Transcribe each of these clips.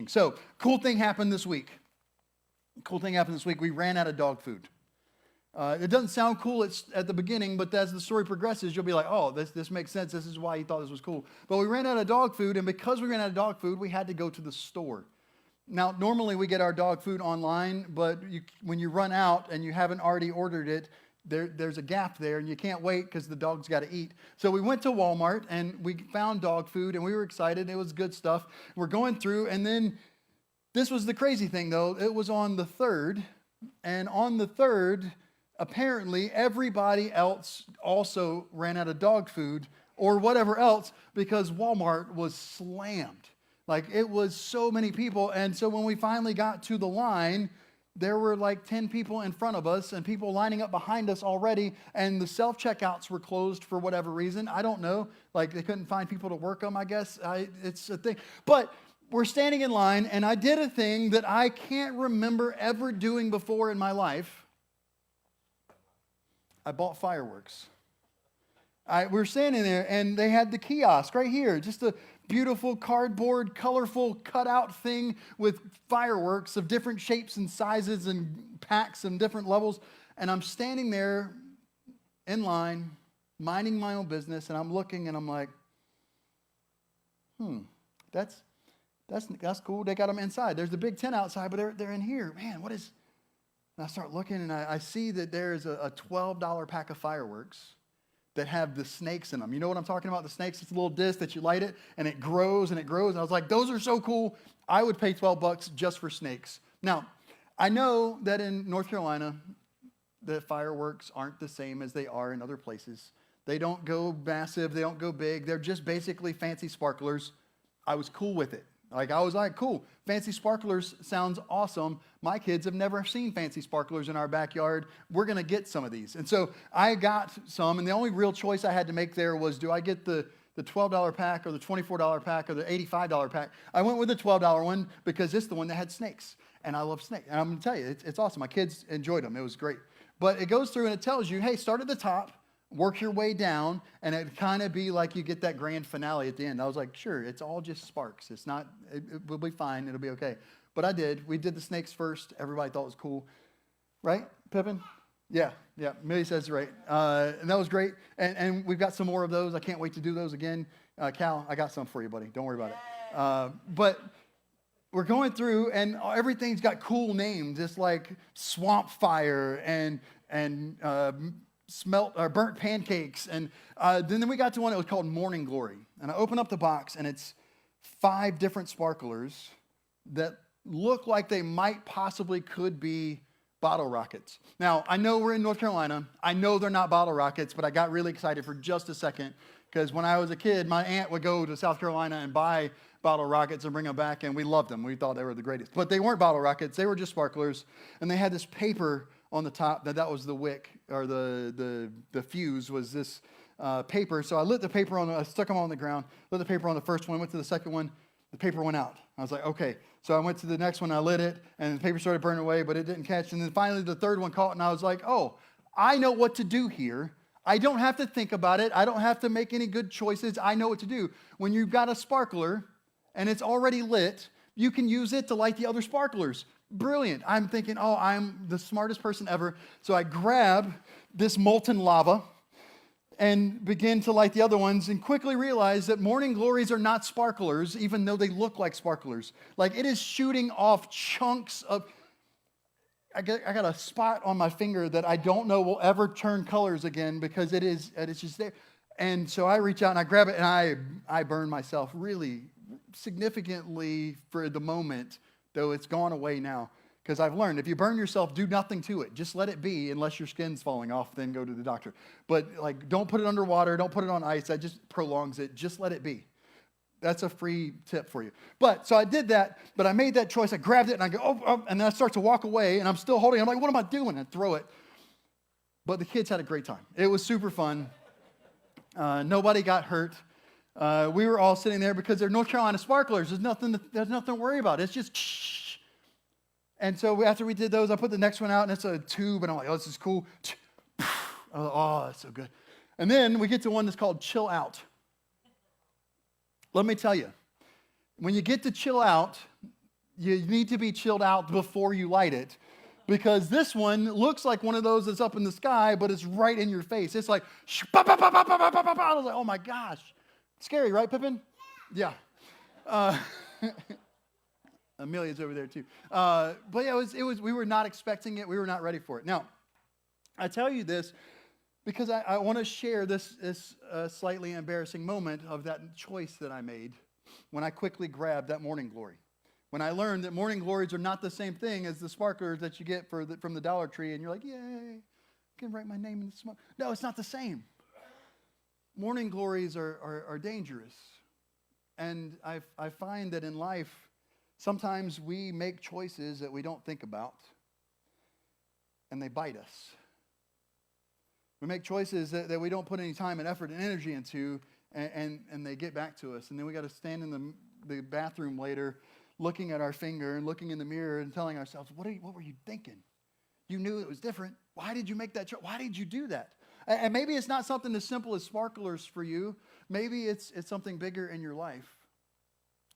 teaching. So, cool thing happened this week. We ran out of dog food. It doesn't sound cool at the beginning, but as the story progresses, you'll be like, oh, this makes sense. This is why he thought this was cool. But we ran out of dog food, and because we ran out of dog food, we had to go to the store. Now, normally we get our dog food online, but when you run out and you haven't already ordered it, there's a gap there, and you can't wait because the dog's got to eat. So we went to Walmart, and we found dog food, and we were excited. It was good stuff. We're going through, and then this was the crazy thing, though. It was on the 3rd, and on the 3rd, apparently, everybody else also ran out of dog food or whatever else because Walmart was slammed. Like, it was so many people. And so when we finally got to the line, there were like 10 people in front of us and people lining up behind us already. And the self-checkouts were closed for whatever reason. I don't know. Like, they couldn't find people to work them, I guess. It's a thing. But we're standing in line, and I did a thing that I can't remember ever doing before in my life. I bought fireworks. We were standing there, and they had the kiosk right here, just a beautiful cardboard, colorful cutout thing with fireworks of different shapes and sizes and packs and different levels. And I'm standing there in line, minding my own business, and I'm looking, and I'm like, that's cool. They got them inside. There's the big tent outside, but they're in here. Man, what is... And I start looking, and I see that there's a $12 pack of fireworks that have the snakes in them. You know what I'm talking about? The snakes, it's a little disc that you light it, and it grows, and it grows. And I was like, those are so cool. I would pay $12 just for snakes. Now, I know that in North Carolina, the fireworks aren't the same as they are in other places. They don't go massive. They don't go big. They're just basically fancy sparklers. I was cool with it. I was like, cool, fancy sparklers sounds awesome. My kids have never seen fancy sparklers in our backyard. We're going to get some of these. And so I got some, and the only real choice I had to make there was, do I get the $12 pack or the $24 pack or the $85 pack? I went with the $12 one because it's the one that had snakes, and I love snakes. And I'm going to tell you, it's awesome. My kids enjoyed them. It was great. But it goes through, and it tells you, hey, start at the top, work your way down, and it'd kind of be like you get that grand finale at the end. I was like, sure, it's all just sparks. It's not, it will be fine. It'll be okay. But I did. We did the snakes first. Everybody thought it was cool. Right, Pippin? Yeah. Millie says right. And that was great. And we've got some more of those. I can't wait to do those again. Cal, I got some for you, buddy. Don't worry about it. But we're going through, and everything's got cool names. It's like Swamp Fire and burnt pancakes, and then we got to one that was called Morning Glory. And I open up the box, and it's 5 different sparklers that look like they might possibly could be bottle rockets. Now, I know we're in North Carolina. I know they're not bottle rockets, but I got really excited for just a second because when I was a kid, my aunt would go to South Carolina and buy bottle rockets and bring them back, and we loved them. We thought they were the greatest. But they weren't bottle rockets. They were just sparklers, and they had this paper on the top. That was the wick, or the fuse was this paper. So I lit the paper I stuck them on the ground, lit the paper on the first one, went to the second one, the paper went out. I was like, okay. So I went to the next one, I lit it, and the paper started burning away, but it didn't catch. And then finally the third one caught, and I was like, oh, I know what to do here. I don't have to think about it. I don't have to make any good choices. I know what to do. When you've got a sparkler and it's already lit, you can use it to light the other sparklers. Brilliant. I'm thinking, oh, I'm the smartest person ever. So I grab this molten lava and begin to light the other ones and quickly realize that morning glories are not sparklers, even though they look like sparklers. Like, it is shooting off chunks of... I got a spot on my finger that I don't know will ever turn colors again because it's just there. And so I reach out and I grab it, and I burn myself really significantly for the moment, though it's gone away now. Because I've learned, if you burn yourself, do nothing to it. Just let it be, unless your skin's falling off, then go to the doctor. But don't put it under water, don't put it on ice. That just prolongs it. Just let it be. That's a free tip for you. So I did that, but I made that choice. I grabbed it, and I go, oh, and then I start to walk away, and I'm still holding it. I'm like, what am I doing? And throw it. But the kids had a great time. It was super fun. Nobody got hurt. We were all sitting there because they're North Carolina sparklers. There's nothing to worry about. It's just shh. And so after we did those, I put the next one out, and it's a tube, and I'm like, oh, this is cool. Oh, that's so good. And then we get to one that's called Chill Out. Let me tell you, when you get to Chill Out, You need to be chilled out before you light it, because this one looks like one of those that's up in the sky, but it's right in your face. It's like, I was like, oh my gosh. Scary, right, Pippin? Yeah. Amelia's over there too. But yeah, we were not expecting it. We were not ready for it. Now, I tell you this because I want to share this slightly embarrassing moment of that choice that I made when I quickly grabbed that morning glory. When I learned that morning glories are not the same thing as the sparklers that you get from the Dollar Tree, and you're like, yay, I can write my name in the smoke. No, it's not the same. Morning glories are dangerous. And I find that in life, sometimes we make choices that we don't think about, and they bite us. We make choices that we don't put any time and effort and energy into, and they get back to us. And then we got to stand in the bathroom later, looking at our finger and looking in the mirror and telling ourselves, what were you thinking? You knew it was different. Why did you make that choice? Why did you do that? And maybe it's not something as simple as sparklers for you. Maybe it's something bigger in your life.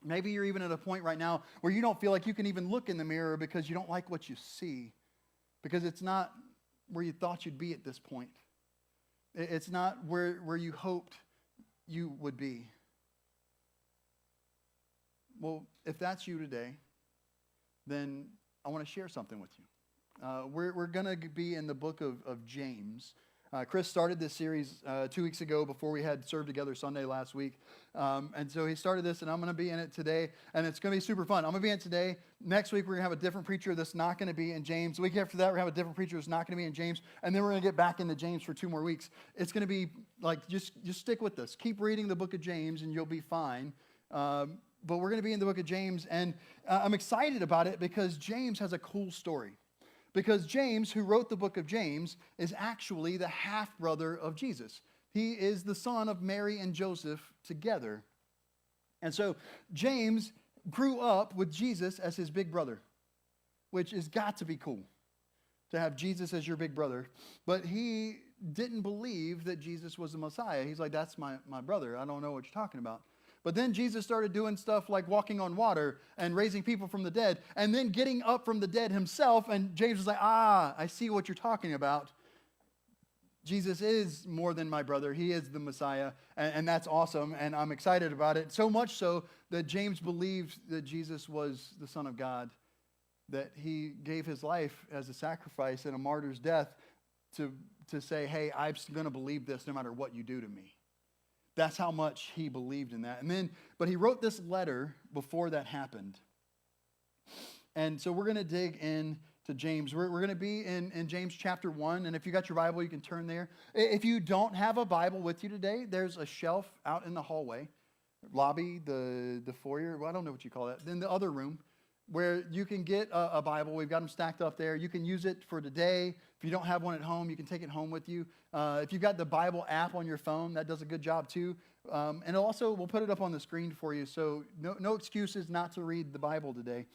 Maybe you're even at a point right now where you don't feel like you can even look in the mirror because you don't like what you see, because it's not where you thought you'd be at this point. It's not where you hoped you would be. Well, if that's you today, then I want to share something with you. We're going to be in the book of James. Chris started this series 2 weeks ago before we had served together Sunday last week. And so he started this, and I'm going to be in it today, and it's going to be super fun. I'm going to be in it today. Next week, we're going to have a different preacher that's not going to be in James. The week after that, we're going to have a different preacher that's not going to be in James. And then we're going to get back into James for 2 more weeks. It's going to be like, just stick with us. Keep reading the book of James, and you'll be fine. But we're going to be in the book of James, and I'm excited about it because James has a cool story. Because James, who wrote the book of James, is actually the half-brother of Jesus. He is the son of Mary and Joseph together. And so James grew up with Jesus as his big brother, which has got to be cool, to have Jesus as your big brother. But he didn't believe that Jesus was the Messiah. He's like, that's my brother. I don't know what you're talking about. But then Jesus started doing stuff like walking on water and raising people from the dead and then getting up from the dead himself. And James was like, I see what you're talking about. Jesus is more than my brother. He is the Messiah. And that's awesome. And I'm excited about it. So much so that James believed that Jesus was the Son of God, that he gave his life as a sacrifice and a martyr's death to say, hey, I'm going to believe this no matter what you do to me. That's how much he believed in that. But he wrote this letter before that happened. And so we're going to dig in to James. We're going to be in James chapter 1. And if you got your Bible, you can turn there. If you don't have a Bible with you today, there's a shelf out in the hallway, lobby, the foyer. Well, I don't know what you call that. Then the other room where you can get a Bible. We've got them stacked up there. You can use it for today. If you don't have one at home, you can take it home with you. If you've got the Bible app on your phone, that does a good job too. And also, we'll put it up on the screen for you. So no excuses not to read the Bible today.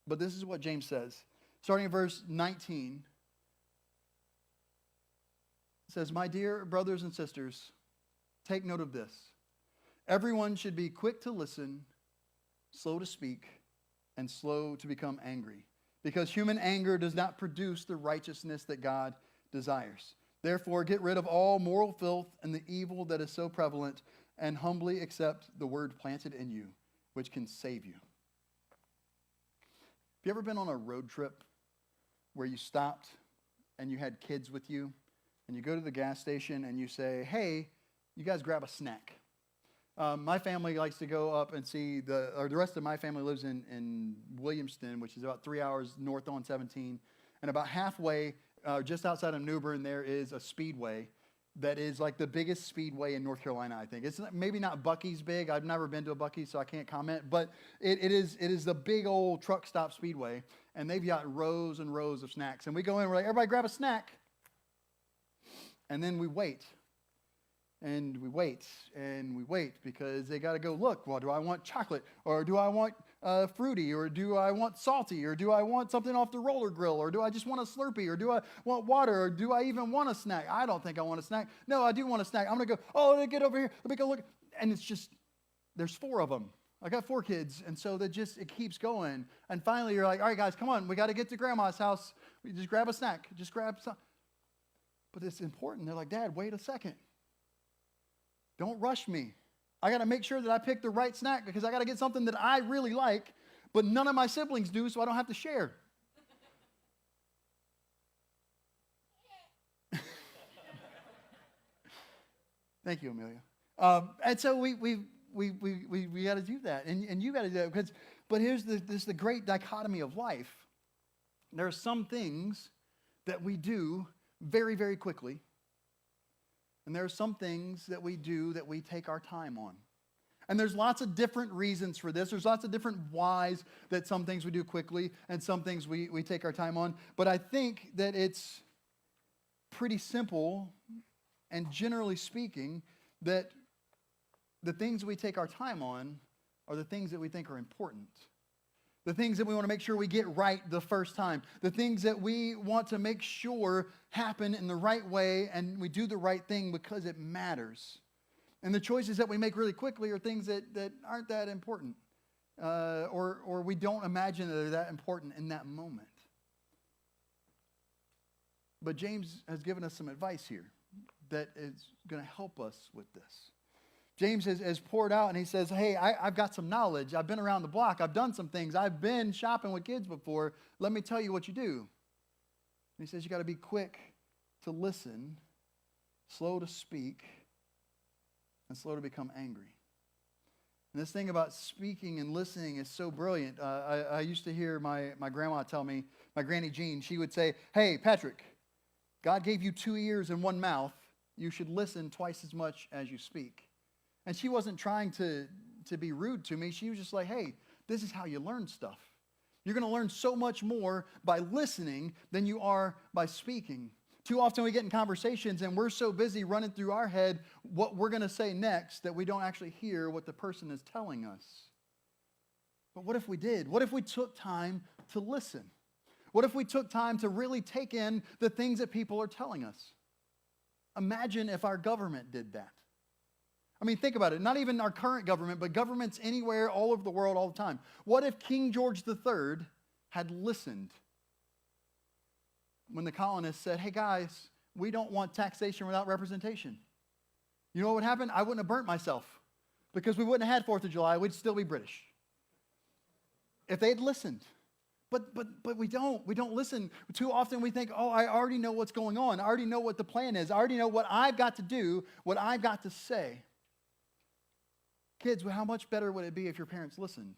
But this is what James says. Starting at verse 19. It says, my dear brothers and sisters, take note of this. Everyone should be quick to listen, slow to speak, and slow to become angry, because human anger does not produce the righteousness that God desires. Therefore, get rid of all moral filth and the evil that is so prevalent, and humbly accept the word planted in you, which can save you. Have you ever been on a road trip where you stopped and you had kids with you, and you go to the gas station and you say, hey, you guys grab a snack? My family likes to go up and see the rest of my family lives in Wilmington, which is about 3 hours north on 17. And about halfway, just outside of New Bern, there is a speedway that is like the biggest speedway in North Carolina, I think. It's maybe not Buc-ee's big. I've never been to a Buc-ee's, so I can't comment. But it is the big old truck stop speedway. And they've got rows and rows of snacks. And we go in, we're like, everybody grab a snack. And then we wait. And we wait, and we wait, because they got to go, look, well, do I want chocolate, or do I want fruity, or do I want salty, or do I want something off the roller grill, or do I just want a Slurpee, or do I want water, or do I even want a snack? I don't think I want a snack. No, I do want a snack. I'm going to go, oh, let me get over here. Let me go look. And it's just, there's 4 of them. I got 4 kids, and so it keeps going. And finally, you're like, all right, guys, come on. We got to get to grandma's house. We just grab a snack. Just grab some. But it's important. They're like, Dad, wait a second. Don't rush me. I got to make sure that I pick the right snack because I got to get something that I really like, but none of my siblings do, so I don't have to share. Thank you, Amelia. And so we got to do that, and you got to do that but here's the great dichotomy of life. There are some things that we do very, very quickly, and there are some things that we do that we take our time on. And there's lots of different reasons for this. There's lots of different whys that some things we do quickly and some things we take our time on. But I think that it's pretty simple, and generally speaking, that the things we take our time on are the things that we think are important. The things that we want to make sure we get right the first time. The things that we want to make sure happen in the right way and we do the right thing because it matters. And the choices that we make really quickly are things that aren't that important. Or we don't imagine that they're that important in that moment. But James has given us some advice here that is going to help us with this. James has poured out and he says, hey, I've got some knowledge. I've been around the block. I've done some things. I've been shopping with kids before. Let me tell you what you do. And he says you got to be quick to listen, slow to speak, and slow to become angry. And this thing about speaking and listening is so brilliant. I used to hear my grandma tell me, my Granny Jean, she would say, hey, Patrick, God gave you 2 ears and 1 mouth. You should listen twice as much as you speak. And she wasn't trying to be rude to me. She was just like, hey, this is how you learn stuff. You're going to learn so much more by listening than you are by speaking. Too often we get in conversations and we're so busy running through our head what we're going to say next that we don't actually hear what the person is telling us. But what if we did? What if we took time to listen? What if we took time to really take in the things that people are telling us? Imagine if our government did that. I mean, think about it. Not even our current government, but governments anywhere, all over the world, all the time. What if King George III had listened when the colonists said, hey guys, we don't want taxation without representation? You know what would happen? I wouldn't have burnt myself because we wouldn't have had 4th of July. We'd still be British. If they'd listened. But we don't. We don't listen. Too often we think, oh, I already know what's going on. I already know what the plan is. I already know what I've got to do, what I've got to say. Kids, how much better would it be if your parents listened?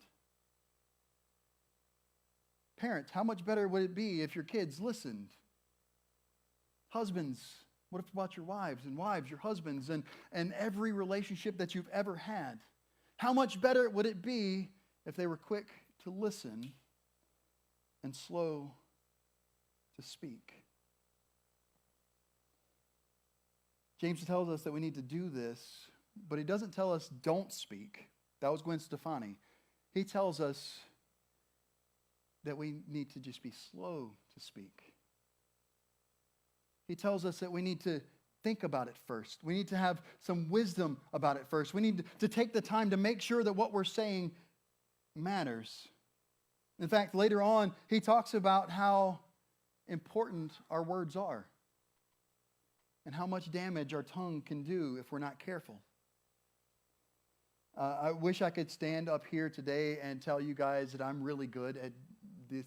Parents, how much better would it be if your kids listened? Husbands, what about your wives? And wives, your husbands, and every relationship that you've ever had? How much better would it be if they were quick to listen and slow to speak? James tells us that we need to do this, but he doesn't tell us don't speak. That was Gwen Stefani. He tells us that we need to just be slow to speak. He tells us that we need to think about it first. We need to have some wisdom about it first. We need to take the time to make sure that what we're saying matters. In fact, later on, he talks about how important our words are and how much damage our tongue can do if we're not careful. I wish I could stand up here today and tell you guys that I'm really good at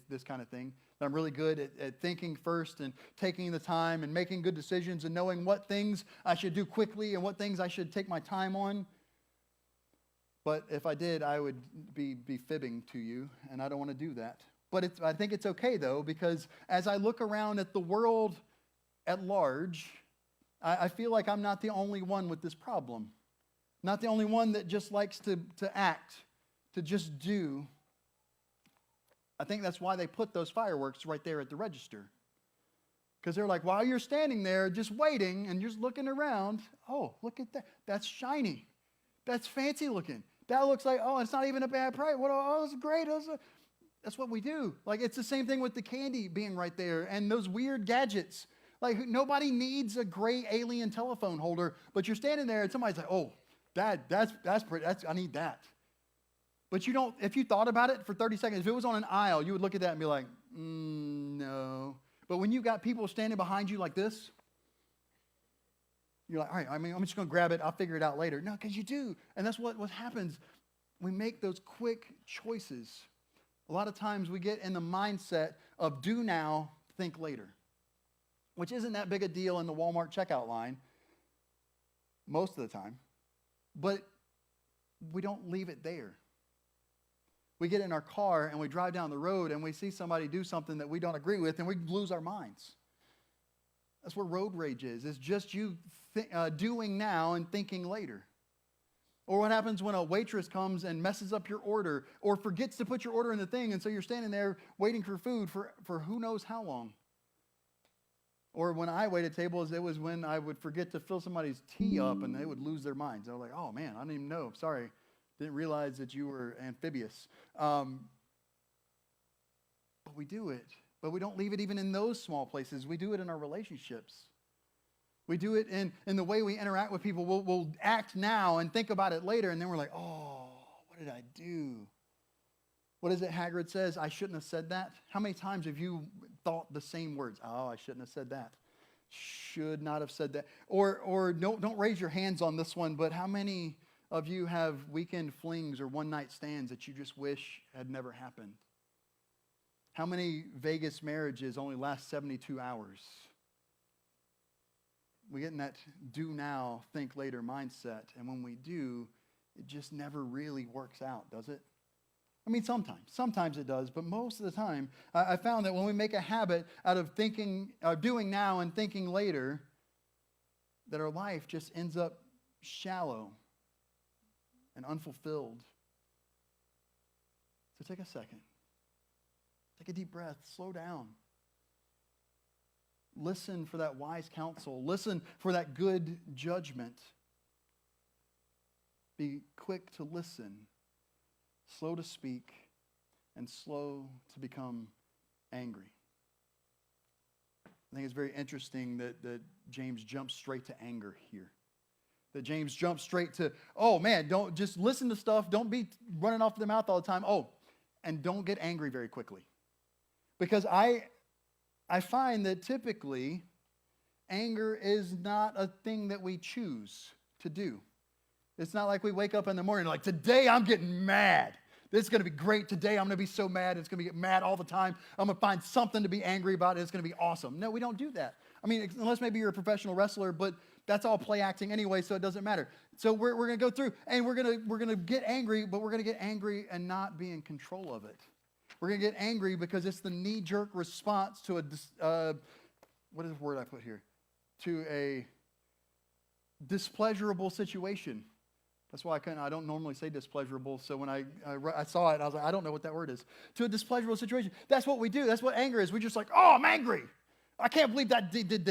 this kind of thing. That I'm really good at thinking first and taking the time and making good decisions and knowing what things I should do quickly and what things I should take my time on. But if I did, I would be fibbing to you, and I don't want to do that. But I think it's okay, though, because as I look around at the world at large, I feel like I'm not the only one with this problem. Not the only one that just likes to act, to just do. I think that's why they put those fireworks right there at the register. Because they're like, while you're standing there just waiting and just looking around, oh, look at that. That's shiny. That's fancy looking. That looks like, oh, it's not even a bad price. Oh, it's great. That's what we do. Like, it's the same thing with the candy being right there and those weird gadgets. Like, nobody needs a gray alien telephone holder, but you're standing there and somebody's like, oh, that's pretty. I need that. But you don't, if you thought about it for 30 seconds, if it was on an aisle, you would look at that and be like, no. But when you got people standing behind you like this, you're like, all right, I'm just going to grab it. I'll figure it out later. No, because you do. And that's what happens. We make those quick choices. A lot of times we get in the mindset of do now, think later, which isn't that big a deal in the Walmart checkout line most of the time. But we don't leave it there. We get in our car and we drive down the road and we see somebody do something that we don't agree with and we lose our minds. That's where road rage is. It's just you doing now and thinking later. Or what happens when a waitress comes and messes up your order or forgets to put your order in the thing, and so you're standing there waiting for food for who knows how long. Or when I waited tables, it was when I would forget to fill somebody's tea up and they would lose their minds. I was like, oh man, I didn't even know. Sorry. Didn't realize that you were amphibious. But we do it. But we don't leave it even in those small places. We do it in our relationships. We do it in the way we interact with people. We'll act now and think about it later, and then we're like, oh, what did I do? What is it Hagrid says? I shouldn't have said that. How many times have you thought the same words? Oh, I shouldn't have said that. Should not have said that. Or don't raise your hands on this one, but how many of you have weekend flings or one-night stands that you just wish had never happened? How many Vegas marriages only last 72 hours? We get in that do now, think later mindset, and when we do, it just never really works out, does it? I mean, sometimes it does, but most of the time, I found that when we make a habit out of doing now and thinking later, that our life just ends up shallow and unfulfilled. So take a second. Take a deep breath. Slow down. Listen for that wise counsel. Listen for that good judgment. Be quick to listen, slow to speak, and slow to become angry. I think it's very interesting that James jumps straight to anger here. That James jumps straight to, oh man, don't just listen to stuff. Don't be running off the mouth all the time. Oh, and don't get angry very quickly. Because I find that typically anger is not a thing that we choose to do. It's not like we wake up in the morning like, today I'm getting mad. This is going to be great. Today I'm going to be so mad. It's going to get mad all the time. I'm going to find something to be angry about. It's going to be awesome. No, we don't do that. I mean, unless maybe you're a professional wrestler, but that's all play acting anyway, so it doesn't matter. So we're going to go through, and we're going to get angry, but we're going to get angry and not be in control of it. We're going to get angry because it's the knee-jerk response to what is the word I put here? To a displeasurable situation. That's why I don't normally say displeasurable. So when I saw it, I was like, I don't know what that word is. To a displeasurable situation. That's what we do. That's what anger is. We're just like, oh, I'm angry. I can't believe that did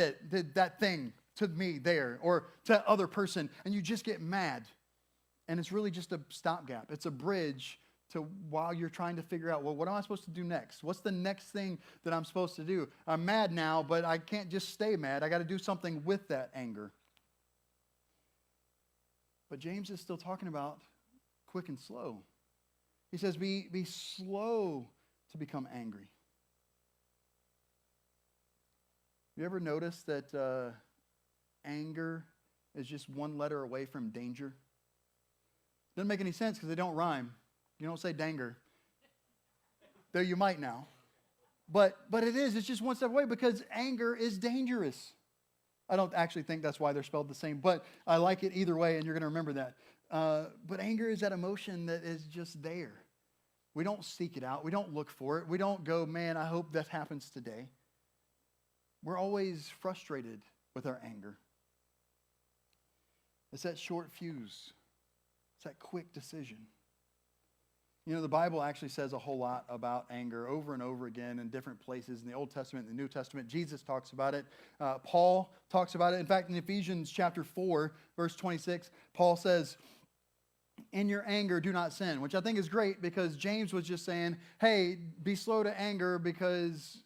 that thing to me there or to other person. And you just get mad. And it's really just a stopgap. It's a bridge to while you're trying to figure out, well, what am I supposed to do next? What's the next thing that I'm supposed to do? I'm mad now, but I can't just stay mad. I got to do something with that anger. But James is still talking about quick and slow. He says, be slow to become angry. You ever notice that anger is just one letter away from danger? Doesn't make any sense because they don't rhyme. You don't say danger. Though you might now. But it is. It's just one step away because anger is dangerous. I don't actually think that's why they're spelled the same, but I like it either way, and you're going to remember that. But anger is that emotion that is just there. We don't seek it out. We don't look for it. We don't go, man, I hope that happens today. We're always frustrated with our anger. It's that short fuse. It's that quick decision. You know, the Bible actually says a whole lot about anger over and over again in different places in the Old Testament and the New Testament. Jesus talks about it. Paul talks about it. In fact, in Ephesians chapter 4, verse 26, Paul says, in your anger, do not sin, which I think is great because James was just saying, hey, be slow to anger because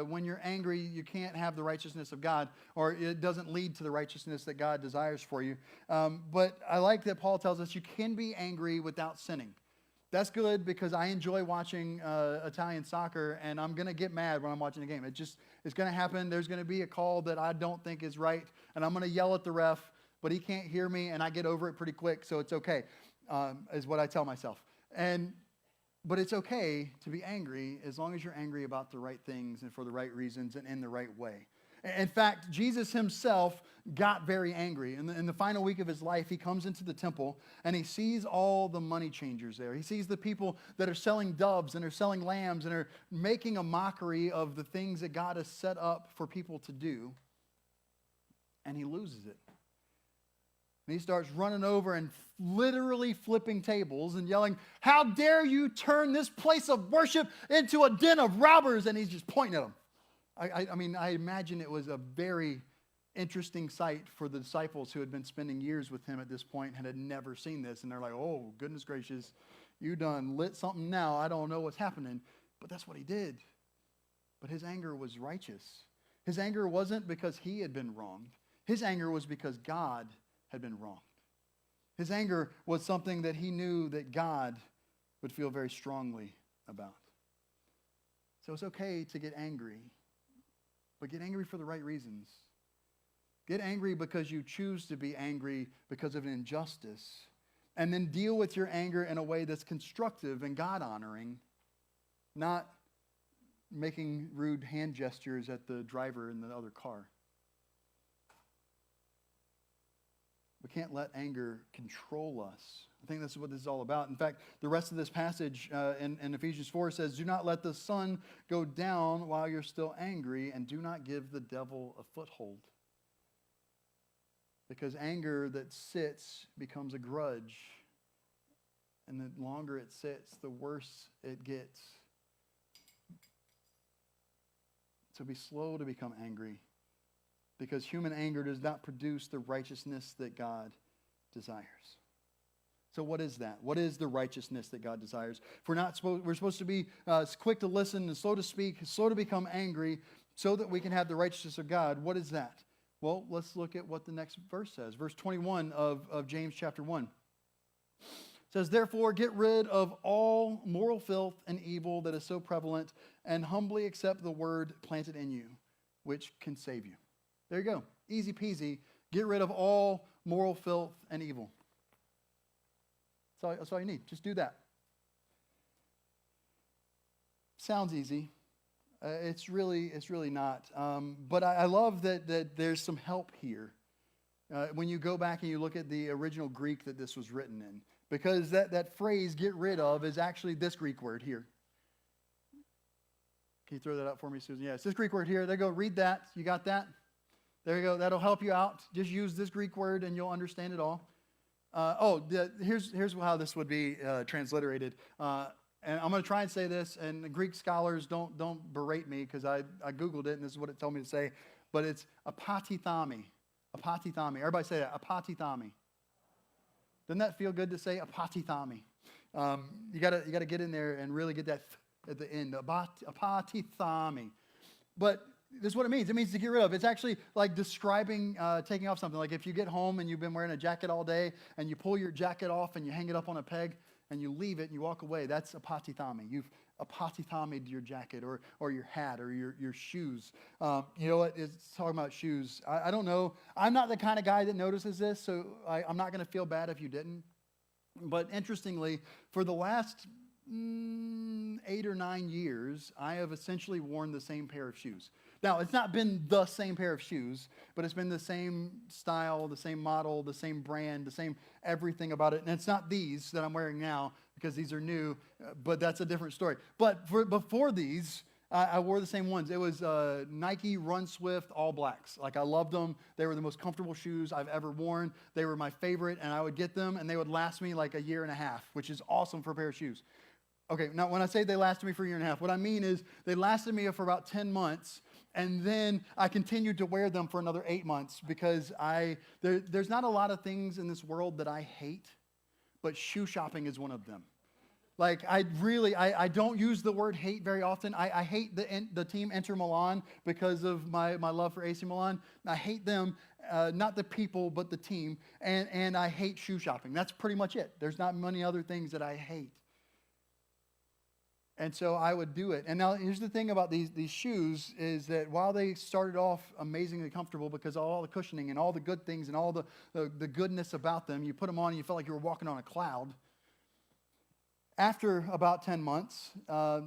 when you're angry, you can't have the righteousness of God, or it doesn't lead to the righteousness that God desires for you. But I like that Paul tells us you can be angry without sinning. That's good because I enjoy watching Italian soccer, and I'm going to get mad when I'm watching the game. It's going to happen. There's going to be a call that I don't think is right, and I'm going to yell at the ref, but he can't hear me, and I get over it pretty quick, so it's okay, is what I tell myself. But it's okay to be angry as long as you're angry about the right things and for the right reasons and in the right way. In fact, Jesus himself got very angry. In the final week of his life, he comes into the temple and he sees all the money changers there. He sees the people that are selling doves and are selling lambs and are making a mockery of the things that God has set up for people to do. And he loses it. And he starts running over and literally flipping tables and yelling, "How dare you turn this place of worship into a den of robbers?" And he's just pointing at them. I mean, I imagine it was a very interesting sight for the disciples who had been spending years with him at this point and had never seen this. And they're like, "Oh, goodness gracious, you done lit something now. I don't know what's happening." But that's what he did. But his anger was righteous. His anger wasn't because he had been wronged. His anger was because God had been wronged. His anger was something that he knew that God would feel very strongly about. So it's okay to get angry. But get angry for the right reasons. Get angry because you choose to be angry because of an injustice. And then deal with your anger in a way that's constructive and God-honoring, not making rude hand gestures at the driver in the other car. We can't let anger control us. I think that's what this is all about. In fact, the rest of this passage in Ephesians 4 says, "Do not let the sun go down while you're still angry, and do not give the devil a foothold." Because anger that sits becomes a grudge. And the longer it sits, the worse it gets. So be slow to become angry. Because human anger does not produce the righteousness that God desires. So what is that? What is the righteousness that God desires? If we're supposed to be quick to listen and slow to speak, slow to become angry, so that we can have the righteousness of God. What is that? Well, let's look at what the next verse says. Verse 21 of James chapter 1. It says, "Therefore get rid of all moral filth and evil that is so prevalent, and humbly accept the word planted in you, which can save you." There you go. Easy peasy. Get rid of all moral filth and evil. That's all you need. Just do that. Sounds easy. It's really not. But I love that there's some help here. When you go back and you look at the original Greek that this was written in. Because that phrase, "get rid of," is actually this Greek word here. Can you throw that up for me, Susan? Yeah, it's this Greek word here. There you go. Read that. You got that? There you go. That'll help you out. Just use this Greek word and you'll understand it all. Here's how this would be transliterated. And I'm going to try and say this, and the Greek scholars don't berate me because I Googled it and this is what it told me to say. But it's apatithami. Apatithami. Everybody say that. Apatithami. Doesn't that feel good to say? Apatithami. You gotta get in there and really get that at the end. Apatithami. But this is what it means. It means to get rid of. It's actually like describing taking off something. Like if you get home and you've been wearing a jacket all day and you pull your jacket off and you hang it up on a peg and you leave it and you walk away, that's apatithami. You've apatithami'd your jacket or your hat or your shoes. You know what? It's talking about shoes. I don't know. I'm not the kind of guy that notices this, so I'm not going to feel bad if you didn't. But interestingly, for the last 8 or 9 years, I have essentially worn the same pair of shoes. Now, it's not been the same pair of shoes, but it's been the same style, the same model, the same brand, the same everything about it. And it's not these that I'm wearing now because these are new, but that's a different story. But before these, I wore the same ones. It was Nike Run Swift All Blacks. Like, I loved them. They were the most comfortable shoes I've ever worn. They were my favorite, and I would get them, and they would last me like a year and a half, which is awesome for a pair of shoes. Okay, now when I say they lasted me for a year and a half, what I mean is they lasted me for about 10 months, and then I continued to wear them for another 8 months because there's not a lot of things in this world that I hate, but shoe shopping is one of them. Like, I don't use the word hate very often. I hate the team Inter Milan because of my love for AC Milan. I hate them, not the people, but the team. And I hate shoe shopping. That's pretty much it. There's not many other things that I hate. And so I would do it. And now here's the thing about these shoes is that while they started off amazingly comfortable because of all the cushioning and all the good things and all the goodness about them, you put them on and you felt like you were walking on a cloud. After about 10 months,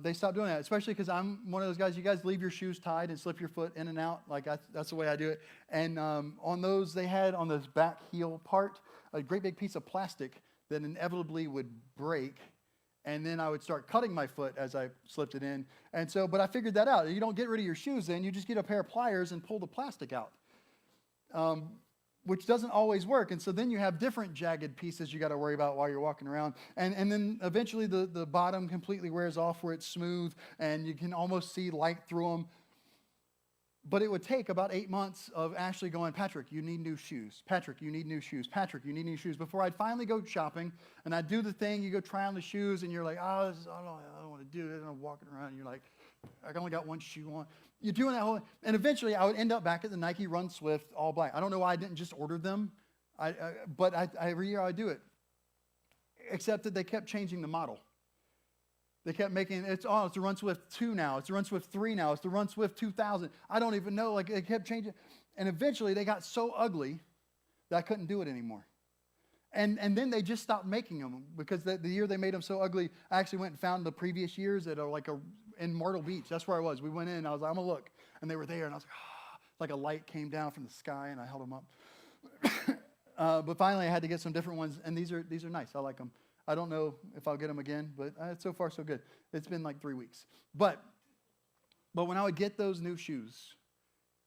they stopped doing that, especially because I'm one of those guys, you guys leave your shoes tied and slip your foot in and out. Like that's the way I do it. And on those, they had on this back heel part, a great big piece of plastic that inevitably would break. And then I would start cutting my foot as I slipped it in. And so, but I figured that out. You don't get rid of your shoes then, you just get a pair of pliers and pull the plastic out. Which doesn't always work. And so then you have different jagged pieces you got to worry about while you're walking around. And then eventually the bottom completely wears off where it's smooth and you can almost see light through them. But it would take about 8 months of Ashley going, Patrick, you need new shoes. Patrick, you need new shoes. Patrick, you need new shoes. Before I'd finally go shopping and I'd do the thing, you go try on the shoes and you're like, I don't want to do it. And I'm walking around and you're like, I only got one shoe on. You're doing that whole, and eventually I would end up back at the Nike Run Swift all black. I don't know why I didn't just order them, but every year I do it. Except that they kept changing the model. They kept making, it's the Run Swift 2 now, it's the Run Swift 3 now, it's the Run Swift 2000. I don't even know, like they kept changing. And eventually they got so ugly that I couldn't do it anymore. And then they just stopped making them because the year they made them so ugly, I actually went and found the previous years at in Myrtle Beach. That's where I was. We went in, I was like, I'm going to look. And they were there, and I was like, like a light came down from the sky, and I held them up. But finally, I had to get some different ones, and these are nice. I like them. I don't know if I'll get them again, but so far, so good. It's been like 3 weeks. But when I would get those new shoes,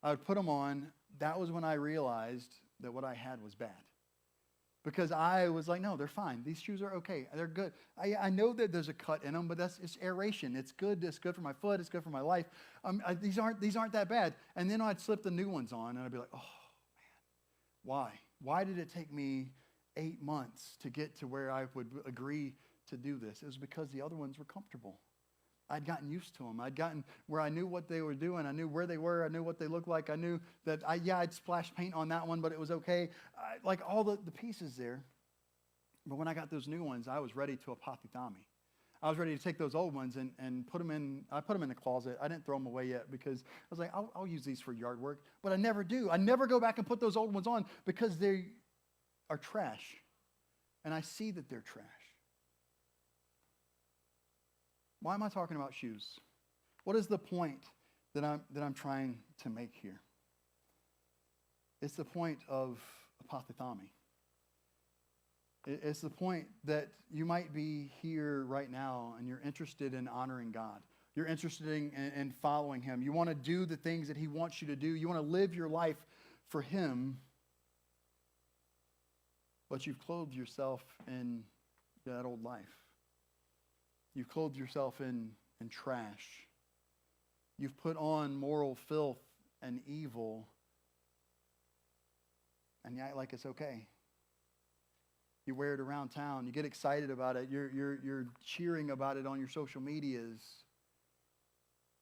I would put them on. That was when I realized that what I had was bad. Because I was like, no, they're fine. These shoes are okay. They're good. I know that there's a cut in them, but it's aeration. It's good. It's good for my foot. It's good for my life. These aren't that bad. And then I'd slip the new ones on, and I'd be like, oh, man, why? Why did it take me 8 months to get to where I would agree to do this? It was because the other ones were comfortable. I'd gotten used to them. I'd gotten where I knew what they were doing. I knew where they were. I knew what they looked like. I knew that, I'd splashed paint on that one, but it was okay. Like all the pieces there. But when I got those new ones, I was ready to apotithami. I was ready to take those old ones and put them in. I put them in the closet. I didn't throw them away yet because I was like, I'll use these for yard work. But I never do. I never go back and put those old ones on because they are trash. And I see that they're trash. Why am I talking about shoes? What is the point that I'm trying to make here? It's the point of apotithami. It's the point that you might be here right now and you're interested in honoring God. You're interested in following Him. You want to do the things that He wants you to do. You want to live your life for Him. But you've clothed yourself in that old life. You've clothed yourself in trash. You've put on moral filth and evil, and you act like it's okay. You wear it around town. You get excited about it. You're cheering about it on your social medias.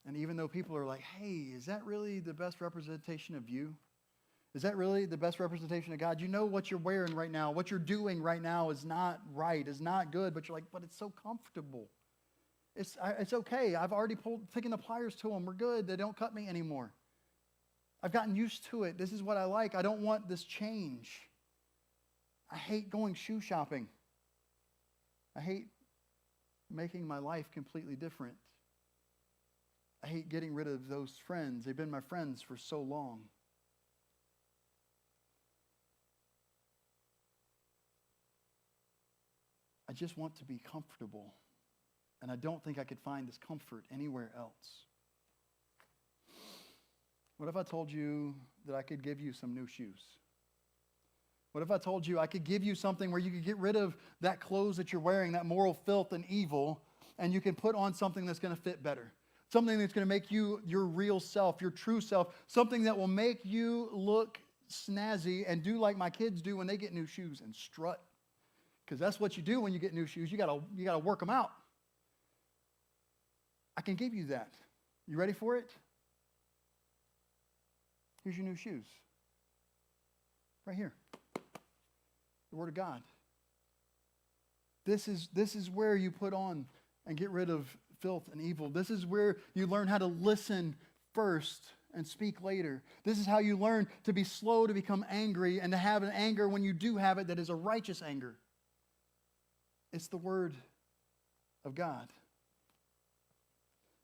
And even though people are like, hey, is that really the best representation of you? Is that really the best representation of God? You know what you're wearing right now. What you're doing right now is not right, is not good, but you're like, but it's so comfortable. It's okay. I've already taken the pliers to them. We're good. They don't cut me anymore. I've gotten used to it. This is what I like. I don't want this change. I hate going shoe shopping. I hate making my life completely different. I hate getting rid of those friends. They've been my friends for so long. I just want to be comfortable. And I don't think I could find this comfort anywhere else. What if I told you that I could give you some new shoes? What if I told you I could give you something where you could get rid of that clothes that you're wearing, that moral filth and evil, and you can put on something that's going to fit better? Something that's going to make you your real self, your true self, something that will make you look snazzy and do like my kids do when they get new shoes and strut. Because that's what you do when you get new shoes. You gotta work them out. I can give you that. You ready for it? Here's your new shoes. Right here. The Word of God. This is where you put on and get rid of filth and evil. This is where you learn how to listen first and speak later. This is how you learn to be slow to become angry and to have an anger when you do have it that is a righteous anger. It's the Word of God.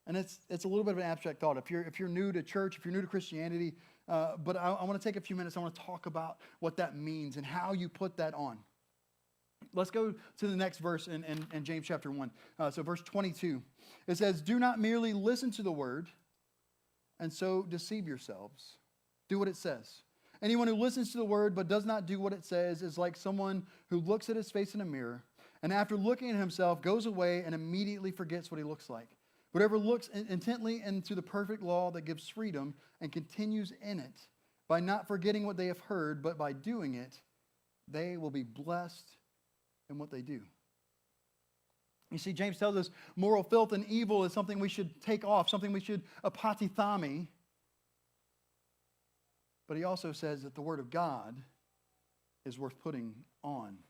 And it's a little bit of an abstract thought. If you're new to church, if you're new to Christianity, but I want to take a few minutes. I want to talk about what that means and how you put that on. Let's go to the next verse in James chapter 1. So verse 22. It says, "Do not merely listen to the word and so deceive yourselves." Do what it says. "Anyone who listens to the word but does not do what it says is like someone who looks at his face in a mirror and after looking at himself goes away and immediately forgets what he looks like. Whoever looks intently into the perfect law that gives freedom and continues in it by not forgetting what they have heard but by doing it, they will be blessed in what they do." You see, James tells us moral filth and evil is something we should take off, something we should apatithami. But he also says that the Word of God is worth putting on.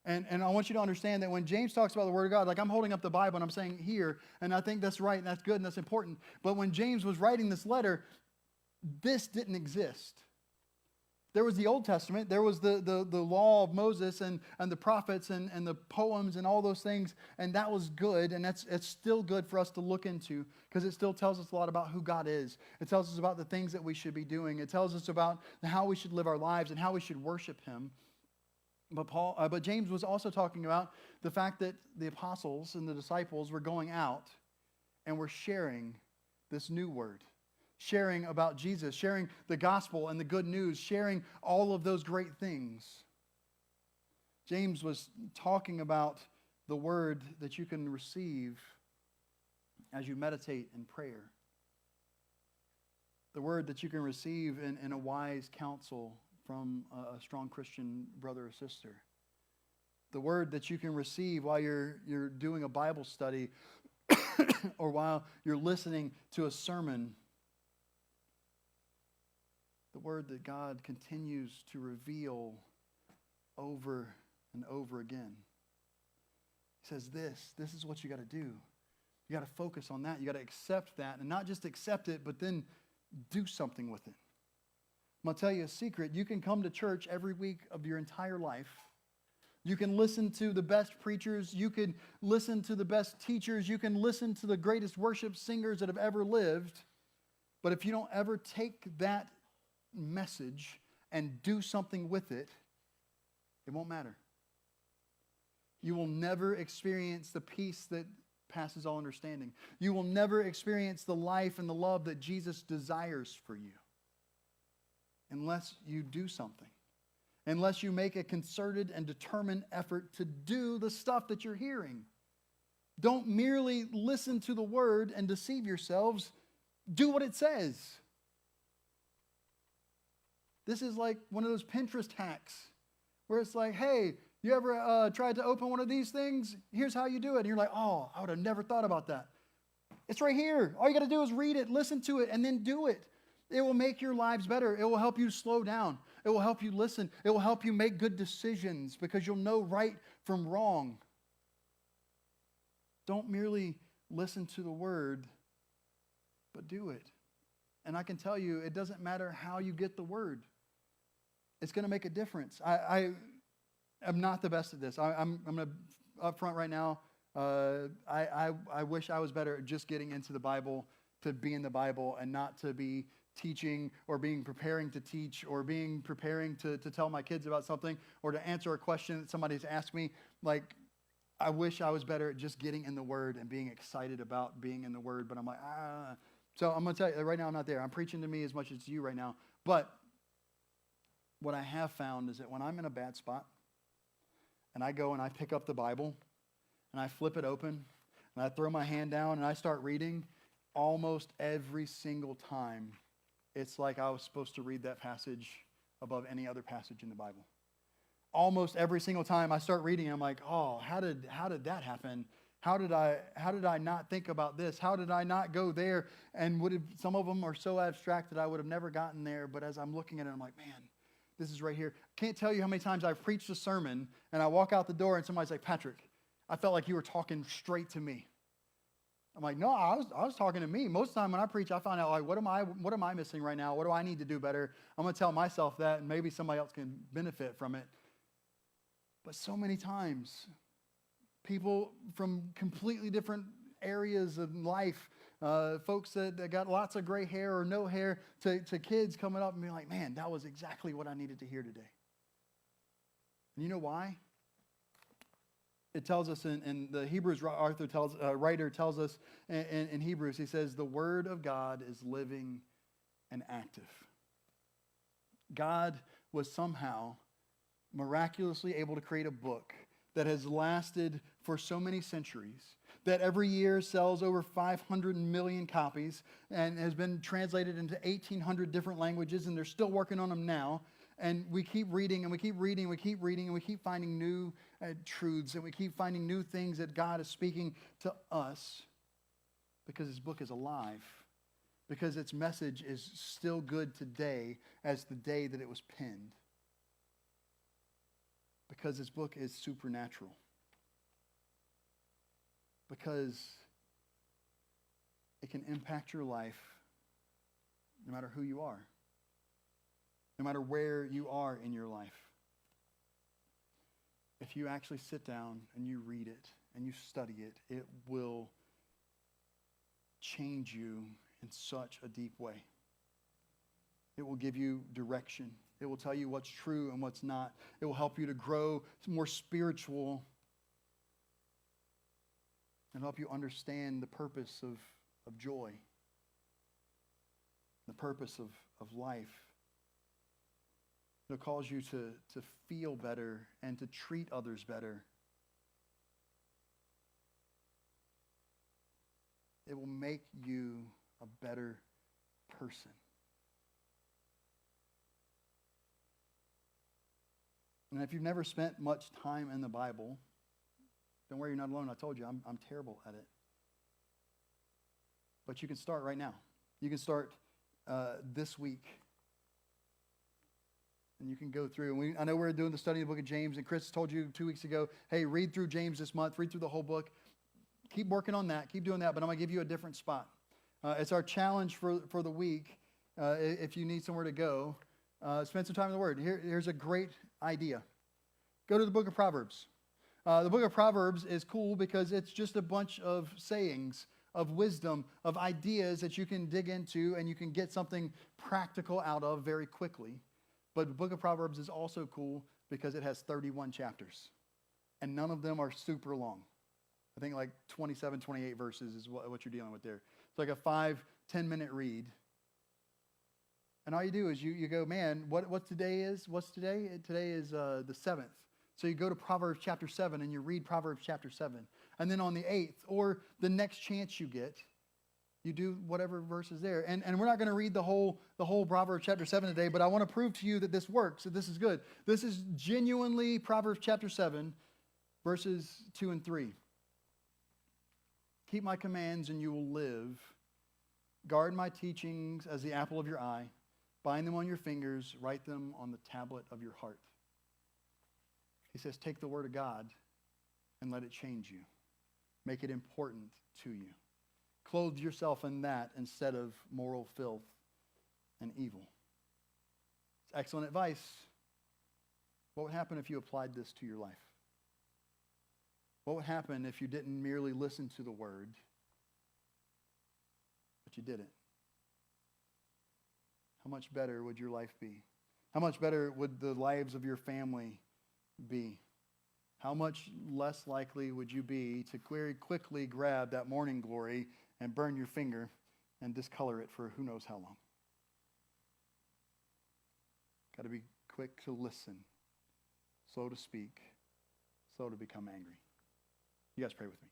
And I want you to understand that when James talks about the Word of God, like I'm holding up the Bible and I'm saying here, and I think that's right and that's good and that's important. But when James was writing this letter, this didn't exist. There was the Old Testament, there was the law of Moses and the prophets and the poems and all those things, and that was good, and it's still good for us to look into because it still tells us a lot about who God is. It tells us about the things that we should be doing. It tells us about how we should live our lives and how we should worship Him. But James was also talking about the fact that the apostles and the disciples were going out and were sharing this new word, sharing about Jesus, sharing the gospel and the good news, sharing all of those great things. James was talking about the word that you can receive as you meditate in prayer, the word that you can receive in a wise counsel from a strong Christian brother or sister. The word that you can receive while you're doing a Bible study or while you're listening to a sermon. The word that God continues to reveal over and over again. He says this is what you got to do. You got to focus on that. You got to accept that, and not just accept it, but then do something with it. I'm going to tell you a secret. You can come to church every week of your entire life. You can listen to the best preachers. You can listen to the best teachers. You can listen to the greatest worship singers that have ever lived. But if you don't ever take that message and do something with it, it won't matter. You will never experience the peace that passes all understanding. You will never experience the life and the love that Jesus desires for you unless you do something, unless you make a concerted and determined effort to do the stuff that you're hearing. Don't merely listen to the word and deceive yourselves. Do what it says. This is like one of those Pinterest hacks where it's like, hey, you ever tried to open one of these things? Here's how you do it. And you're like, oh, I would have never thought about that. It's right here. All you got to do is read it, listen to it, and then do it. It will make your lives better. It will help you slow down. It will help you listen. It will help you make good decisions because you'll know right from wrong. Don't merely listen to the word, but do it. And I can tell you, it doesn't matter how you get the word. It's going to make a difference. I am not the best at this. I'm going to, up front right now, I wish I was better at just getting into the Bible, to be in the Bible, and not to be teaching or preparing to teach or preparing to tell my kids about something or to answer a question that somebody's asked me. Like, I wish I was better at just getting in the Word and being excited about being in the Word, but I'm like, So I'm going to tell you, right now I'm not there. I'm preaching to me as much as to you right now. But what I have found is that when I'm in a bad spot and I go and I pick up the Bible and I flip it open and I throw my hand down and I start reading, almost every single time, it's like I was supposed to read that passage above any other passage in the Bible. Almost every single time I start reading, I'm like, oh, how did that happen? How did I not think about this? How did I not go there? And some of them are so abstract that I would have never gotten there. But as I'm looking at it, I'm like, man, this is right here. Can't tell you how many times I've preached a sermon and I walk out the door and somebody's like, Patrick, I felt like you were talking straight to me. I'm like, no, I was talking to me. Most of the time when I preach, I find out, like, what am I missing right now? What do I need to do better? I'm going to tell myself that, and maybe somebody else can benefit from it. But so many times, people from completely different areas of life, folks that got lots of gray hair or no hair, to kids coming up and being like, man, that was exactly what I needed to hear today. And you know why? It tells us in the Hebrews, writer tells us in Hebrews, he says, the word of God is living and active. God was somehow miraculously able to create a book that has lasted for so many centuries, that every year sells over 500 million copies and has been translated into 1,800 different languages, and they're still working on them now. And we keep reading and we keep reading and we keep reading and we keep finding new truths and we keep finding new things that God is speaking to us because his book is alive, because its message is still good today as the day that it was penned, because his book is supernatural, because it can impact your life no matter who you are. No matter where you are in your life. If you actually sit down and you read it and you study it, it will change you in such a deep way. It will give you direction. It will tell you what's true and what's not. It will help you to grow more spiritual and help you understand the purpose of joy, the purpose of life. It'll cause you to feel better and to treat others better. It will make you a better person. And if you've never spent much time in the Bible, don't worry, you're not alone. I told you, I'm terrible at it. But you can start right now. You can start this week. And you can go through. And I know we're doing the study of the book of James, and Chris told you 2 weeks ago, hey, read through James this month, read through the whole book. Keep working on that. Keep doing that, but I'm going to give you a different spot. It's our challenge for the week. If you need somewhere to go, spend some time in the Word. Here's a great idea. Go to the book of Proverbs. The book of Proverbs is cool because it's just a bunch of sayings, of wisdom, of ideas that you can dig into and you can get something practical out of very quickly. But the book of Proverbs is also cool because it has 31 chapters. And none of them are super long. I think like 27, 28 verses is what you're dealing with there. It's like a 5-10 minute read. And all you do is you go, man, what today is? What's today? Today is the 7th. So you go to Proverbs chapter 7 and you read Proverbs chapter 7. And then on the 8th, or the next chance you get, you do whatever verse is there. And we're not going to read the whole Proverbs chapter 7 today, but I want to prove to you that this works, that this is good. This is genuinely Proverbs chapter 7, verses 2 and 3. Keep my commands and you will live. Guard my teachings as the apple of your eye. Bind them on your fingers. Write them on the tablet of your heart. He says, take the word of God and let it change you. Make it important to you. Clothe yourself in that instead of moral filth and evil. It's excellent advice. What would happen if you applied this to your life? What would happen if you didn't merely listen to the word, but you did it? How much better would your life be? How much better would the lives of your family be? How much less likely would you be to very quickly grab that morning glory and burn your finger and discolor it for who knows how long? Got to be quick to listen, slow to speak, slow to become angry. You guys pray with me.